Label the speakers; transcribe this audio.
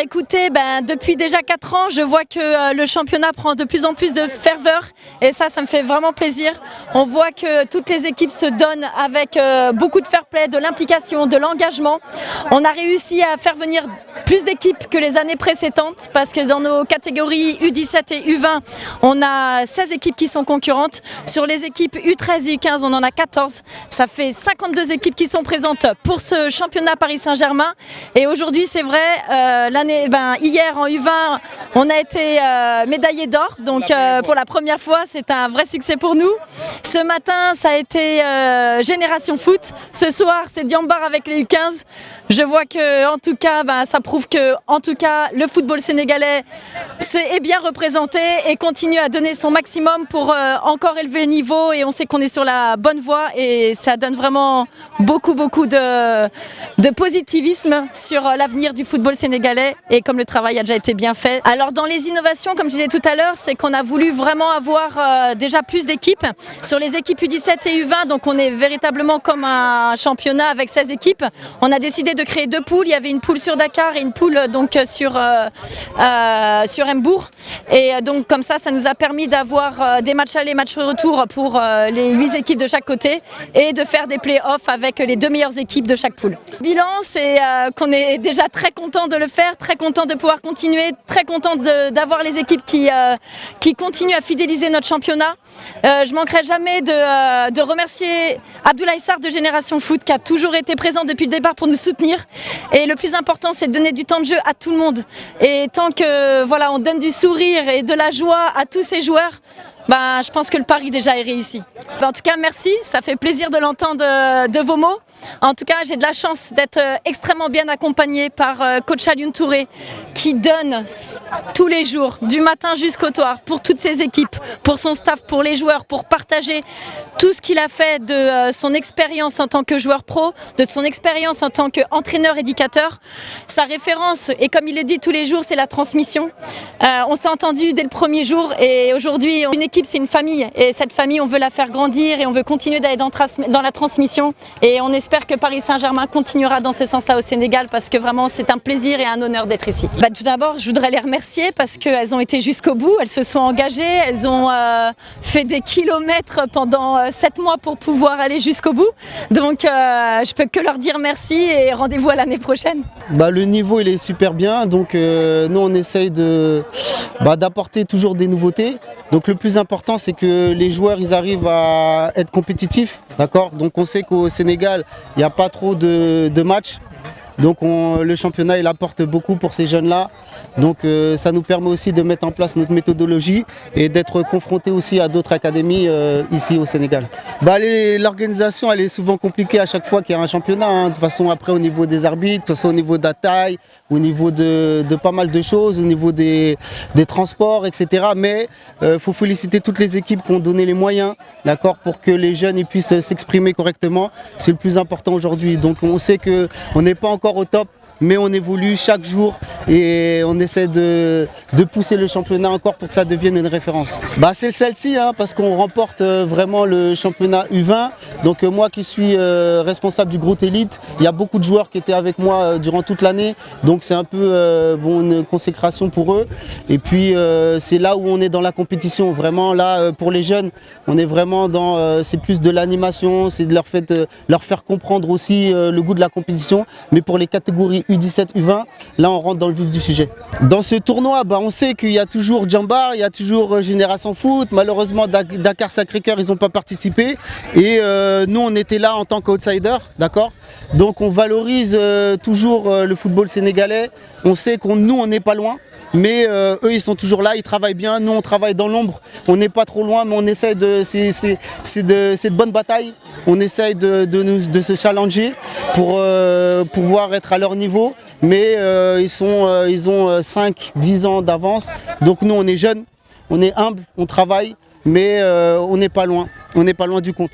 Speaker 1: écoutez, depuis déjà 4 ans, je vois que le championnat prend de plus en plus de ferveur et ça me fait vraiment plaisir. On voit que toutes les équipes se donnent avec beaucoup de fair play, de l'implication, de l'engagement. On a réussi à faire venir plus d'équipes que les années précédentes parce que dans nos catégories U17 et U20, on a 16 équipes qui sont concurrentes. Sur les équipes U13 et U15, on en a 14. Ça fait 52 équipes qui sont présentes pour ce championnat Paris Saint-Germain. Et aujourd'hui, c'est vrai, hier en U20, on a été médaillé d'or. Donc pour la première fois, c'est un vrai succès pour nous. Ce matin, ça a été Génération Foot. Ce soir, c'est Diambar avec les U15. Je vois que, en tout cas, ça prouve que, en tout cas, le football sénégalais est bien représenté et continue à donner son maximum pour encore élever le niveau. Et on sait qu'on est sur la bonne voie et ça donne vraiment beaucoup de positivisme sur l'avenir du football sénégalais et comme le travail a déjà été bien fait. Alors dans les innovations, comme je disais tout à l'heure, c'est qu'on a voulu vraiment avoir déjà plus d'équipes. Sur les équipes U17 et U20, donc on est véritablement comme un championnat avec 16 équipes. On a décidé de créer 2 poules. Il y avait une poule sur Dakar et une poule donc sur Mbourg. Et donc comme ça nous a permis d'avoir des matchs aller, matchs retour pour les 8 équipes de chaque côté et de faire des play-offs avec les 2 meilleures équipes de chaque poule. Le bilan, c'est qu'on est déjà très content de le faire, très content de pouvoir continuer, très content d'avoir les équipes qui continuent à fidéliser notre championnat. Je manquerai jamais de remercier Abdoulaye Sarr de Génération Foot qui a toujours été présent depuis le départ pour nous soutenir. Et le plus important, c'est de donner du temps de jeu à tout le monde. Et tant que on donne du sourire et de la joie à tous ces joueurs, je pense que le pari déjà est réussi. En tout cas, merci, ça fait plaisir de l'entendre de vos mots. En tout cas, j'ai de la chance d'être extrêmement bien accompagnée par coach Alioune Touré qui donne tous les jours, du matin jusqu'au soir, pour toutes ses équipes, pour son staff, pour les joueurs, pour partager tout ce qu'il a fait de son expérience en tant que joueur pro, de son expérience en tant qu'entraîneur-éducateur. Sa référence, et comme il le dit tous les jours, c'est la transmission. On s'est entendu dès le premier jour et aujourd'hui, une équipe, c'est une famille. Et cette famille, on veut la faire grandir et on veut continuer d'aller dans la transmission. Et on espère que Paris Saint-Germain continuera dans ce sens-là au Sénégal parce que vraiment, c'est un plaisir et un honneur d'être ici. Tout d'abord, je voudrais les remercier parce qu'elles ont été jusqu'au bout, elles se sont engagées, elles ont fait des kilomètres pendant 7 mois pour pouvoir aller jusqu'au bout. Donc, je peux que leur dire merci et rendez-vous à l'année prochaine.
Speaker 2: Le niveau, il est super bien. Donc, nous, on essaye d'apporter toujours des nouveautés. Donc, le plus important, c'est que les joueurs, ils arrivent à être compétitifs. D'accord ? Donc, on sait qu'au Sénégal, il n'y a pas trop de matchs. Donc le championnat il apporte beaucoup pour ces jeunes-là. Donc ça nous permet aussi de mettre en place notre méthodologie et d'être confrontés aussi à d'autres académies ici au Sénégal. L'organisation elle est souvent compliquée à chaque fois qu'il y a un championnat. De toute façon après au niveau des arbitres, de toute façon au niveau de la taille, au niveau de pas mal de choses, au niveau des transports, etc. Mais il faut féliciter toutes les équipes qui ont donné les moyens, d'accord, pour que les jeunes ils puissent s'exprimer correctement. C'est le plus important aujourd'hui. Donc on sait qu'on n'est pas encore au top, mais on évolue chaque jour et on essaie de pousser le championnat encore pour que ça devienne une référence. C'est celle-ci parce qu'on remporte vraiment le championnat U20. Donc moi qui suis responsable du Groot Elite, il y a beaucoup de joueurs qui étaient avec moi durant toute l'année. Donc c'est un peu une consécration pour eux. Et puis c'est là où on est dans la compétition. Vraiment là pour les jeunes, on est vraiment dans c'est plus de l'animation, c'est de leur faire comprendre aussi le goût de la compétition. Mais pour les catégories U17, U20, là on rentre dans le vif du sujet. Dans ce tournoi, on sait qu'il y a toujours Diambar, il y a toujours Génération Foot. Malheureusement, Dakar Sacré-Cœur, ils n'ont pas participé. Et nous, on était là en tant qu'outsider, d'accord ? Donc on valorise toujours le football sénégalais. On sait nous, on n'est pas loin. Mais eux, ils sont toujours là, ils travaillent bien. Nous, on travaille dans l'ombre. On n'est pas trop loin, mais on essaye c'est de bonne bataille. On essaye de se challenger pour pouvoir être à leur niveau. Mais ils ont 5-10 ans d'avance. Donc nous, on est jeunes, on est humbles, on travaille, mais on n'est pas loin. On n'est pas loin du compte.